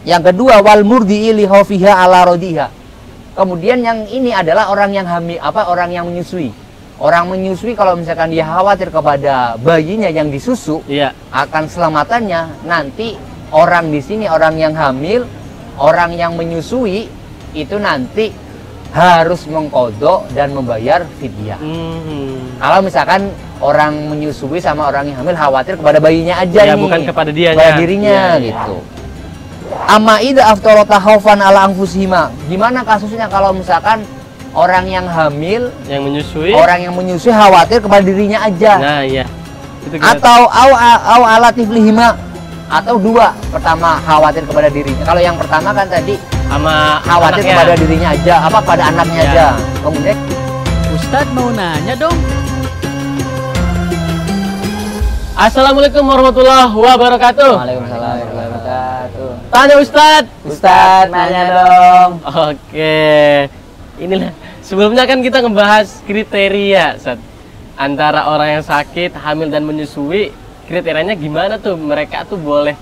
Yang kedua, wal murdi'i li khaufiha ala rodiha. Kemudian yang ini adalah orang yang hamil, orang yang menyusui. Orang menyusui kalau misalkan dia khawatir kepada bayinya yang disusu, akan selamatannya, nanti orang di sini, orang yang hamil, orang yang menyusui itu nanti harus mengkodok dan membayar fidyah. Kalau misalkan orang menyusui sama orang yang hamil khawatir kepada bayinya aja nih, bukan kepada dia, kepada dirinya gitu. Amma idza aftarata khaufan ala anfusihima. Gimana kasusnya kalau misalkan orang yang hamil, orang yang menyusui khawatir kepada dirinya aja. Nah, iya. Atau au ala tiflihima. Atau dua, pertama khawatir kepada dirinya. Kalau yang pertama kan tadi sama khawatir anaknya. kepada dirinya aja, pada anaknya aja. Kemudian Ustadz mau nanya dong. Assalamualaikum warahmatullahi wabarakatuh. Waalaikumsalam warahmatullahi wabarakatuh. Tanya Ustadz. Ustadz, nanya dong. Oke. Inilah sebelumnya kan kita ngebahas kriteria, Ustadz. Antara orang yang sakit, hamil dan menyusui, kriterianya gimana tuh? Mereka tuh boleh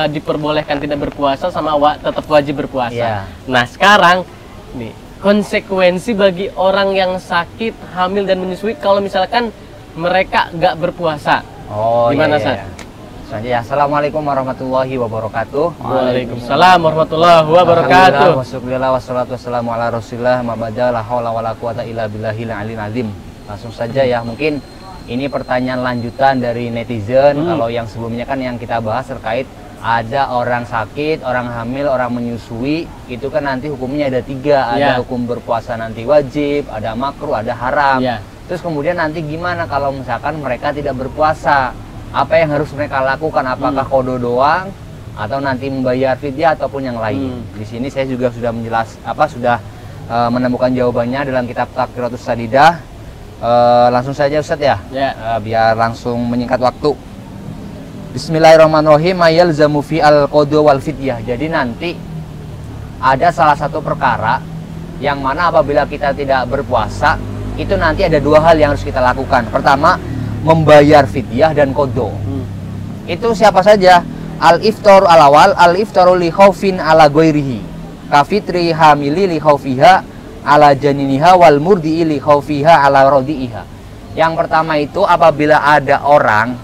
diperbolehkan tidak berpuasa sama tetap wajib berpuasa. Nah, sekarang nih, konsekuensi bagi orang yang sakit, hamil dan menyusui kalau misalkan mereka nggak berpuasa. Gimana, Ustadz? Selanjutnya, Assalamualaikum warahmatullahi wabarakatuh. Waalaikumsalam warahmatullahi wabarakatuh. Alhamdulillah wassalatu wassalamu ala rasulillah mabada la haula wala quwata illa billahil aliyil azim. Langsung saja ya, mungkin ini pertanyaan lanjutan dari netizen. Kalau yang sebelumnya kan yang kita bahas terkait ada orang sakit, orang hamil, orang menyusui, itu kan nanti hukumnya ada 3. Ada hukum berpuasa nanti wajib, ada makruh, ada haram. Terus kemudian nanti gimana kalau misalkan mereka tidak berpuasa? Apa yang harus mereka lakukan? Apakah qada doang atau nanti membayar fidyah ataupun yang lain? Di sini saya juga sudah menemukan jawabannya dalam kitab Taqriratus Sadidah. Langsung saja Ustadz ya. Biar langsung menyingkat waktu. Bismillahirrahmanirrahim. Mayalzamu fi al-qada wal fidyah. Jadi nanti ada salah satu perkara yang mana apabila kita tidak berpuasa, itu nanti ada 2 hal yang harus kita lakukan. Pertama, membayar fidyah dan qada. Itu siapa saja? Al-iftar al-awal, al-iftaru li khaufin ala ghairihi. Ka fitri hamili li khaufiha ala janiniha wal murdi'i li khaufiha ala rodi'iha. Yang pertama itu apabila ada orang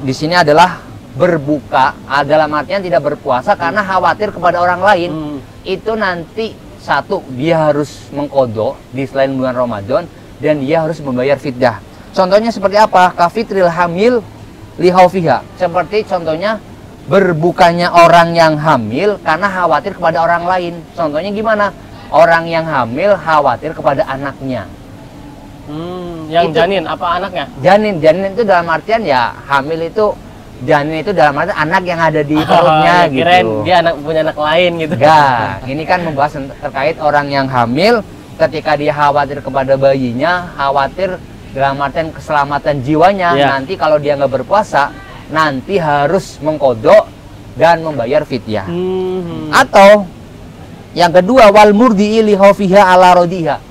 di sini adalah berbuka, dalam artian tidak berpuasa karena khawatir kepada orang lain. Itu nanti satu, dia harus mengqada di selain bulan Ramadan dan dia harus membayar fidyah. Contohnya seperti apa? Kafitril hamil li khaufiha. Seperti contohnya berbukanya orang yang hamil karena khawatir kepada orang lain. Contohnya gimana? Orang yang hamil khawatir kepada anaknya. Yang janin apa anaknya? Janin itu dalam artian ya hamil itu, janin itu dalam artian anak yang ada di perutnya gitu. Kirain dia punya anak lain gitu. Enggak, ini kan membahas terkait orang yang hamil ketika dia khawatir kepada bayinya, khawatir dalam artian keselamatan jiwanya. Nanti kalau dia nggak berpuasa, nanti harus mengqada dan membayar fidyah. Atau yang kedua, wal murdi'i li khaufiha ala rodiha.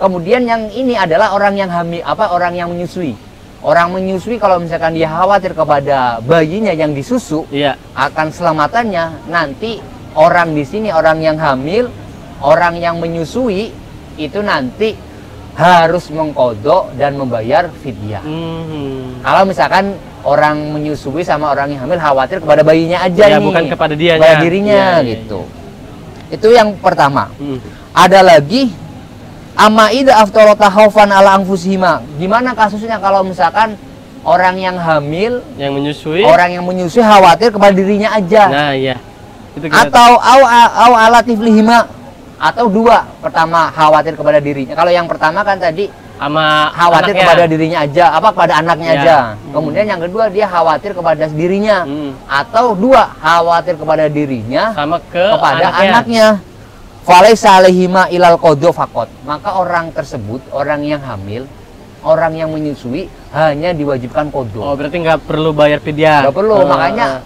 Kemudian yang ini adalah orang yang hamil, orang yang menyusui. Orang menyusui kalau misalkan dia khawatir kepada bayinya yang disusu, akan selamatannya, nanti orang di sini, orang yang hamil, orang yang menyusui itu nanti harus mengqada dan membayar fidyah. Kalau misalkan orang menyusui sama orang yang hamil khawatir kepada bayinya aja nih, bukan kepada dia, kepada dirinya gitu. Itu yang pertama. Ada lagi amma idza aftarata khaufan ala anfusihima. Gimana kasusnya kalau misalkan orang yang hamil, yang menyusui, orang yang menyusui khawatir kepada dirinya aja. Nah, iya. Itu atau au ala tiflihima. Atau 2, pertama khawatir kepada dirinya. Kalau yang pertama kan tadi sama khawatir anaknya. kepada dirinya aja, pada anaknya aja. Kemudian yang kedua dia khawatir kepada dirinya. Atau 2, khawatir kepada dirinya sama kepada anaknya. Falaisa alaihima ilal qada faqat. Maka orang tersebut, orang yang hamil, orang yang menyusui hanya diwajibkan qada. Oh, berarti nggak perlu bayar fidyah. Nggak perlu. Makanya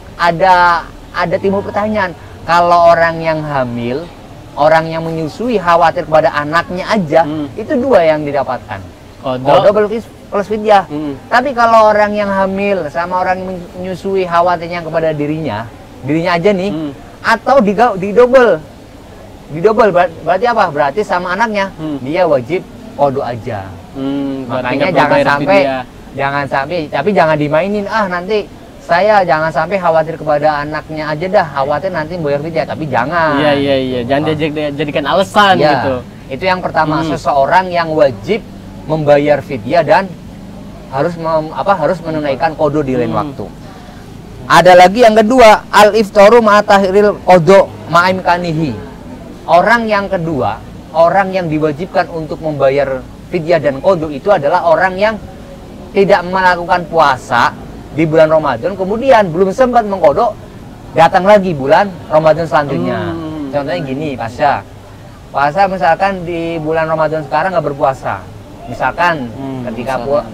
ada timbul pertanyaan. Kalau orang yang hamil, orang yang menyusui khawatir kepada anaknya aja, itu 2 yang didapatkan. Qada plus fidyah. Tapi kalau orang yang hamil sama orang yang menyusui khawatirnya kepada dirinya aja nih, atau didobel. Didobel berarti apa? Berarti sama anaknya dia wajib qadha aja. Makanya jangan sampai tapi jangan dimainin, nanti saya jangan sampai khawatir kepada anaknya aja dah, khawatir nanti bayar fidyah, tapi jangan. Iya, jangan dijadikan alasan gitu. Itu yang pertama, seseorang yang wajib membayar fidyah dan harus menunaikan qadha di lain waktu. Ada lagi yang kedua, al-iftaru ma'a tahril qadha ma'imkanihi. Orang yang kedua, orang yang diwajibkan untuk membayar fidyah dan qadha itu adalah orang yang tidak melakukan puasa di bulan Ramadan, kemudian belum sempat mengqadha, datang lagi bulan Ramadan selanjutnya. Contohnya gini, puasa misalkan di bulan Ramadan sekarang nggak berpuasa, misalkan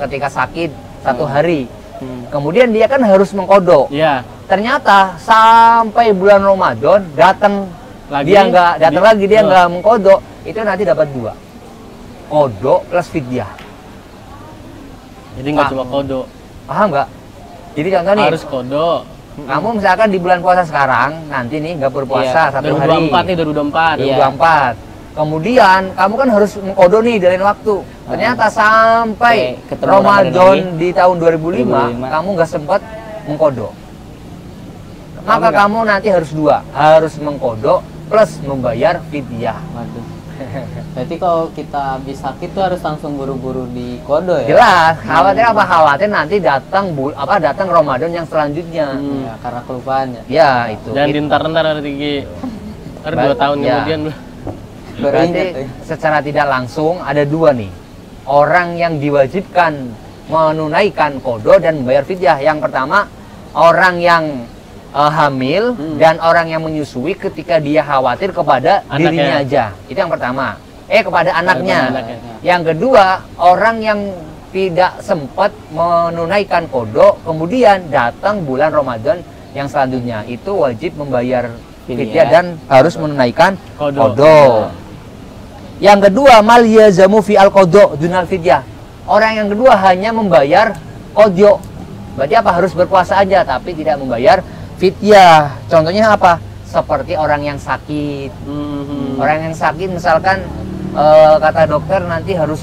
ketika sakit 1 hari, kemudian dia kan harus mengqadha. Ternyata sampai bulan Ramadan datang lagi, dia nggak mengqadha, itu nanti dapat 2, qadha plus fidyah. Jadi nggak cuma qadha. Paham nggak? Jadi contoh nih, harus qadha. Kamu misalkan di bulan puasa sekarang, nanti nih nggak berpuasa 1 hari. 2024. Kemudian kamu kan harus mengqadha nih dari waktu. Ternyata sampai Ramadan di tahun 2005 kamu nggak sempat mengqadha. Maka kamu nanti harus 2, harus mengqadha plus membayar fidyah. Berarti kalau kita habis sakit tuh harus langsung buru-buru di qadha ya? Jelas, khawatir apa? Khawatir nanti datang Ramadan yang selanjutnya. Ya, karena kelupaan ya. Ya, itu. Dan dintar-ntar hari 2 tahun kemudian. Berarti secara tidak langsung ada 2 nih. Orang yang diwajibkan menunaikan qadha dan membayar fidyah. Yang pertama, orang yang hamil dan orang yang menyusui ketika dia khawatir kepada dirinya aja. Itu yang pertama. Kepada anaknya. Yang kedua, orang yang tidak sempat menunaikan qadha, kemudian datang bulan Ramadan yang selanjutnya, itu wajib membayar fidyah dan harus menunaikan qadha. Yang kedua, mal yazamu fi al-qadha dunal fidyah. Orang yang kedua hanya membayar qadha. Berarti apa? Harus berpuasa aja tapi tidak membayar fidyah. Contohnya apa? Seperti orang yang sakit. Orang yang sakit misalkan kata dokter nanti harus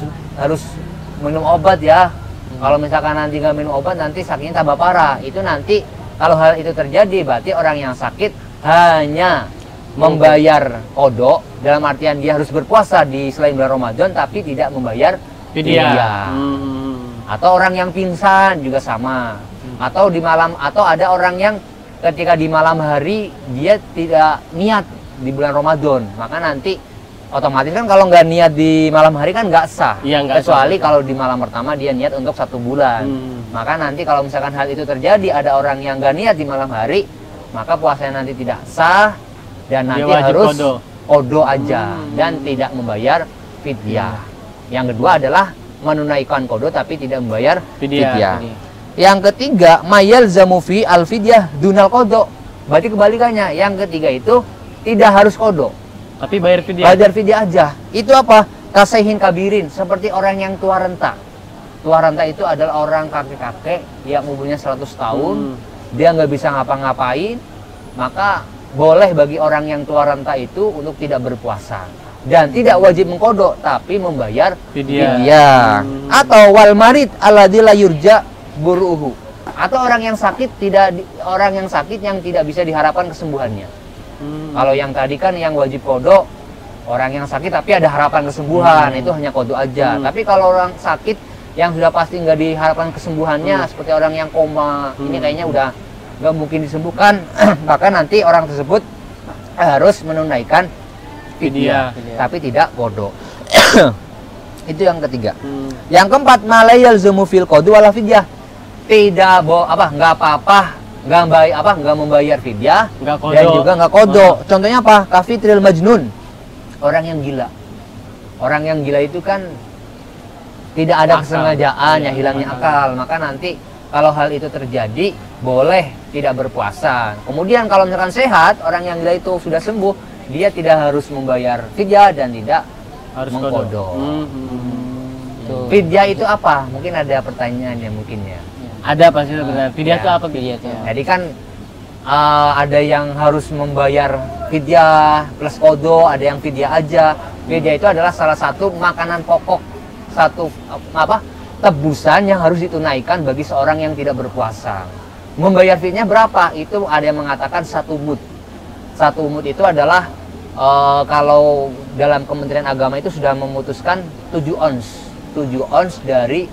minum obat ya. Kalau misalkan nanti nggak minum obat nanti sakitnya tambah parah. Itu nanti kalau hal itu terjadi berarti orang yang sakit hanya membayar qadha, dalam artian dia harus berpuasa di selain bulan Ramadan tapi tidak membayar fidyah. Atau orang yang pingsan juga sama. Atau ada orang yang ketika di malam hari dia tidak niat di bulan Ramadan, maka nanti otomatis kan kalau nggak niat di malam hari kan nggak sah. Kecuali kalau di malam pertama dia niat untuk 1 bulan. Maka nanti kalau misalkan hal itu terjadi, ada orang yang nggak niat di malam hari, maka puasanya nanti tidak sah dan nanti harus qadha aja dan tidak membayar fidyah. Yang kedua adalah menunaikan qadha tapi tidak membayar fidyah. Yang ketiga, mayal zamufi al fidyah dunal qadha. Berarti kebalikannya. Yang ketiga itu tidak harus qadha, tapi bayar fidyah. Bayar fidyah aja. Itu apa? Kasaihin kabirin, seperti orang yang tua renta. Tua renta itu adalah orang kakek-kakek yang umurnya 100 tahun, dia nggak bisa ngapa-ngapain, maka boleh bagi orang yang tua renta itu untuk tidak berpuasa dan tidak wajib mengqadha tapi membayar fidyah. Atau wal marid alladzi la yurja buruhu, atau orang yang sakit yang tidak bisa diharapkan kesembuhannya. Kalau yang tadi kan yang wajib qadha orang yang sakit tapi ada harapan kesembuhan, itu hanya qadha aja. Tapi kalau orang sakit yang sudah pasti nggak diharapkan kesembuhannya, seperti orang yang koma, ini kayaknya udah nggak mungkin disembuhkan, maka nanti orang tersebut harus menunaikan fidyah tapi tidak qadha. Itu yang ketiga. Yang keempat, malayal zumu fil qadha wala fidyah. Tidak nggak apa-apa, nggak membayar fidyah dan juga nggak qadha. Contohnya apa? Kafitril majnun, orang yang gila. Orang yang gila itu kan tidak ada kesengajaan, ya hilangnya akal. Maka nanti kalau hal itu terjadi boleh tidak berpuasa. Kemudian kalau misalkan sehat, orang yang gila itu sudah sembuh, dia tidak harus membayar fidyah dan tidak harus mengqadha. Fidyah itu apa? Mungkin ada pertanyaan ya mungkin ya. Ada pasti sebenarnya. Fidyah itu apa? Fidyah itu. Jadi kan ada yang harus membayar fidyah plus kodo, ada yang fidyah aja. Fidyah itu adalah salah satu makanan pokok, satu tebusan yang harus ditunaikan bagi seorang yang tidak berpuasa. Membayar fidyah berapa? Itu ada yang mengatakan 1 mud. 1 mud itu adalah kalau dalam Kementerian Agama itu sudah memutuskan 7 ons dari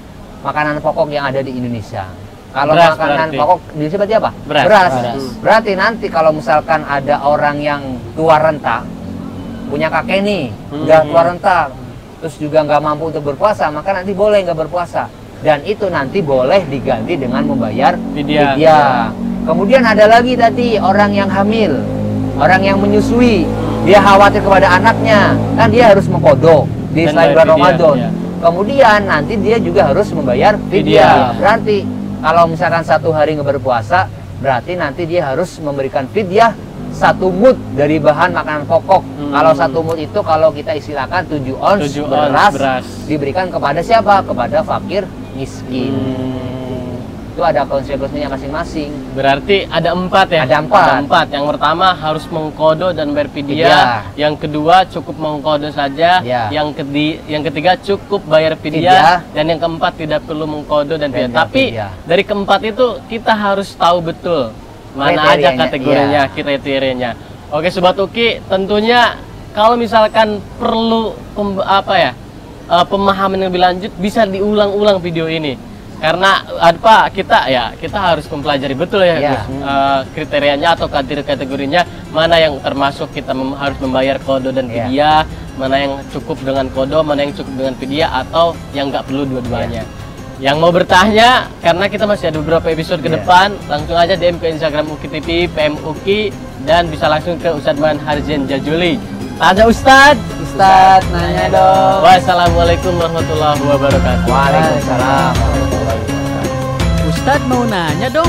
makanan pokok yang ada di Indonesia. Kalau Beras makanan berarti. pokok di Indonesia berarti apa? Beras. Berarti nanti kalau misalkan ada orang yang tua renta, punya kakek nih, udah tua renta, terus juga nggak mampu untuk berpuasa, maka nanti boleh nggak berpuasa. Dan itu nanti boleh diganti dengan membayar Fidyah. fidyah. Kemudian ada lagi tadi orang yang hamil, orang yang menyusui, dia khawatir kepada anaknya, kan dia harus mengkodok di Dan selain bayar bulan fidyah, Ramadan. ya. Kemudian nanti dia juga harus membayar Fidyah. fidyah. Berarti kalau misalkan 1 hari nggak berpuasa, berarti nanti dia harus memberikan fidyah 1 mud dari bahan makanan pokok. Kalau 1 mud itu kalau kita istilahkan 7 ons 7 ons beras diberikan kepada siapa? Kepada fakir miskin. Itu ada konsekuensinya masing-masing. Berarti ada 4 ya? Ada 4. 4. Yang pertama harus mengkodo dan bayar fidyah. Fidyah. Yang kedua cukup mengkodo saja. Ya. Yang ketiga cukup bayar Fidyah. fidyah. Dan yang keempat tidak perlu mengkodo dan Dan fidyah. Tapi fidyah. dari keempat itu kita harus tahu betul mana aja Kriterianya, kategorinya, iya. kriterianya. Oke Sobat Uki, tentunya kalau misalkan perlu pemahaman yang lebih lanjut, bisa diulang-ulang video ini. Karena kita harus mempelajari betul ya, Iya. Gus, kriterianya atau kategorinya, mana yang termasuk kita harus membayar kodo dan Iya. fidyah, mana yang cukup dengan kodo, mana yang cukup dengan fidyah, atau yang nggak perlu dua-duanya. Yang mau bertanya, karena kita masih ada beberapa episode ke Iya. depan, langsung aja DM ke Instagram Uki TV, PM Uki, dan bisa langsung ke Ustadz Man Harjen Jajuli. Ada Ustadz. Ustadz, nanya dong. Wassalamualaikum warahmatullahi wabarakatuh. Waalaikumsalam warahmatullahi wabarakatuh. Ustadz mau nanya dong.